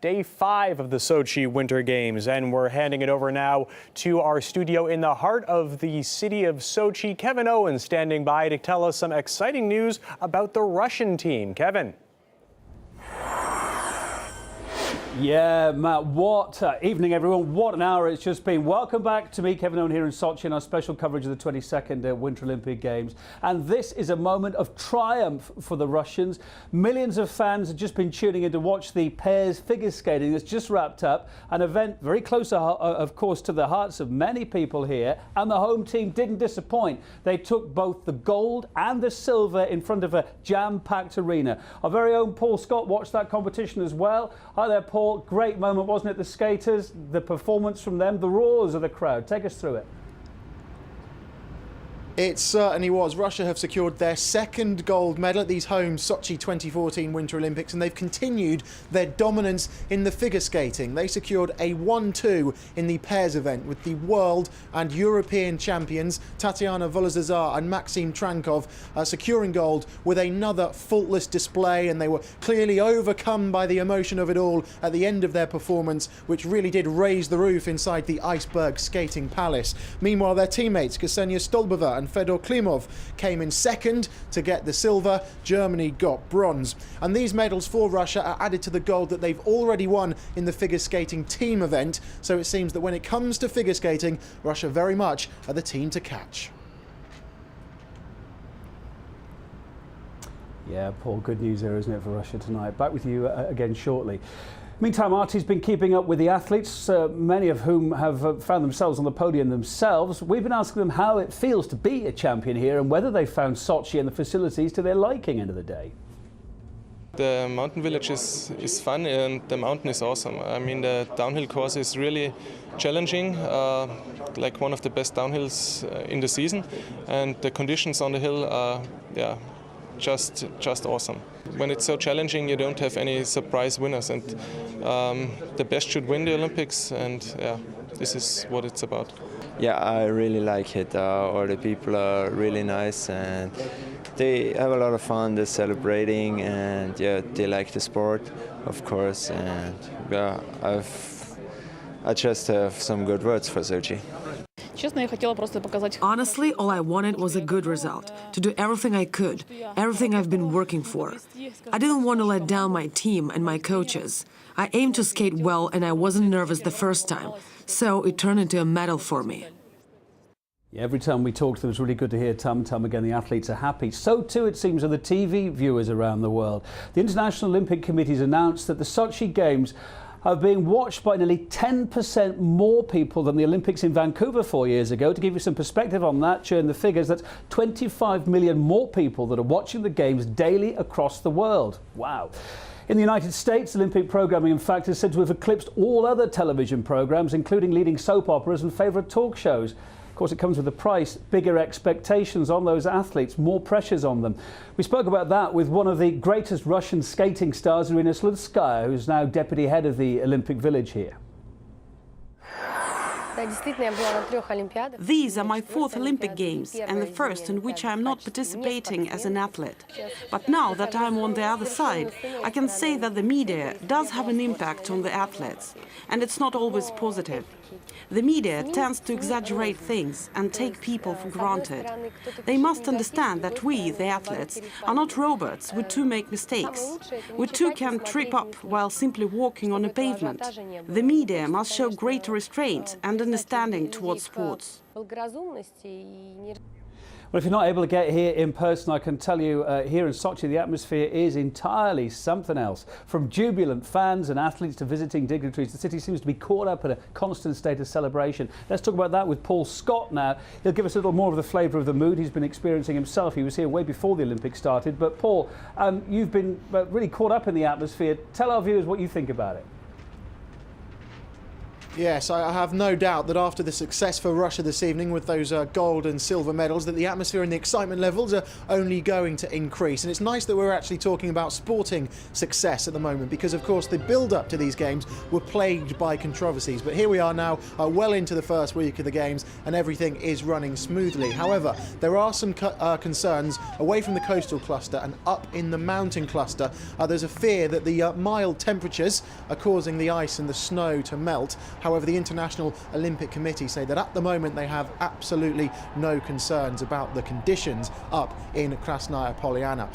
day 5 of the Sochi Winter Games, and we're handing it over now to our studio in the heart of the city of Sochi. Kevin Owens standing by to tell us some exciting news about the Russian team. Kevin. Yeah, Matt, what evening, everyone. What an hour it's just been. Welcome back to me, Kevin Owen, here in Sochi in our special coverage of the 22nd Winter Olympic Games. And this is a moment of triumph for the Russians. Millions of fans have just been tuning in to watch the pairs figure skating that's just wrapped up. An event very close, of course, to the hearts of many people here. And the home team didn't disappoint. They took both the gold and the silver in front of a jam-packed arena. Our very own Paul Scott watched that competition as well. Hi there, Paul. Great moment, wasn't it? The skaters, the performance from them, the roars of the crowd. Take us through it. It certainly was. Russia have secured their second gold medal at these home Sochi 2014 Winter Olympics, and they've continued their dominance in the figure skating. They secured a 1-2 in the pairs event with the world and European champions Tatiana Volozazar and Maxim Trankov securing gold with another faultless display, and they were clearly overcome by the emotion of it all at the end of their performance, which really did raise the roof inside the Iceberg Skating Palace. Meanwhile, their teammates Ksenia Stolbova and Fedor Klimov came in second to get the silver. Germany got bronze. And these medals for Russia are added to the gold that they've already won in the figure skating team event. So it seems that when it comes to figure skating, Russia very much are the team to catch. Yeah, Paul, good news there, isn't it, for Russia tonight? Back with you again shortly. Meantime, Artie's been keeping up with the athletes, many of whom have found themselves on the podium themselves. We've been asking them how it feels to be a champion here and whether they found Sochi and the facilities to their liking end of the day. The mountain village is fun and the mountain is awesome. I mean, the downhill course is really challenging, like one of the best downhills in the season, and the conditions on the hill are, just awesome. When it's so challenging, you don't have any surprise winners, and the best should win the Olympics, and this is what it's about. Yeah, I really like it. All the people are really nice, and they have a lot of fun. They're celebrating, and yeah, they like the sport, of course. And yeah, I just have some good words for Sochi. Honestly, all I wanted was a good result, to do everything I could, everything I've been working for. I didn't want to let down my team and my coaches. I aimed to skate well, and I wasn't nervous the first time, so it turned into a medal for me. Yeah, every time we talk to them, it's really good to hear time and time again the athletes are happy. So too, it seems, are the TV viewers around the world. The International Olympic Committee has announced that the Sochi Games are being watched by nearly 10% more people than the Olympics in Vancouver 4 years ago. To give you some perspective on that, during the figures, that's 25 million more people that are watching the Games daily across the world. Wow. In the United States, Olympic programming, in fact, is said to have eclipsed all other television programs, including leading soap operas and favourite talk shows. Of course, it comes with a price, bigger expectations on those athletes, more pressures on them. We spoke about that with one of the greatest Russian skating stars, Irina Slutskaya, who's now deputy head of the Olympic Village here. These are my 4th Olympic Games and the first in which I am not participating as an athlete. But now that I'm on the other side, I can say that the media does have an impact on the athletes, and it's not always positive. The media tends to exaggerate things and take people for granted. They must understand that we, the athletes, are not robots. We too make mistakes. We too can trip up while simply walking on a pavement. The media must show greater restraint and understanding towards sports. Well, if you're not able to get here in person, I can tell you here in Sochi, the atmosphere is entirely something else. From jubilant fans and athletes to visiting dignitaries, the city seems to be caught up in a constant state of celebration. Let's talk about that with Paul Scott now. He'll give us a little more of the flavour of the mood he's been experiencing himself. He was here way before the Olympics started. But Paul, you've been really caught up in the atmosphere. Tell our viewers what you think about it. Yes, I have no doubt that after the success for Russia this evening with those gold and silver medals, that the atmosphere and the excitement levels are only going to increase. And it's nice that we're actually talking about sporting success at the moment, because of course the build-up to these games were plagued by controversies. But here we are now, well into the first week of the games, and everything is running smoothly. However, there are some concerns away from the coastal cluster and up in the mountain cluster. There's a fear that the mild temperatures are causing the ice and the snow to melt. However, the International Olympic Committee say that at the moment they have absolutely no concerns about the conditions up in Krasnaya Polyana.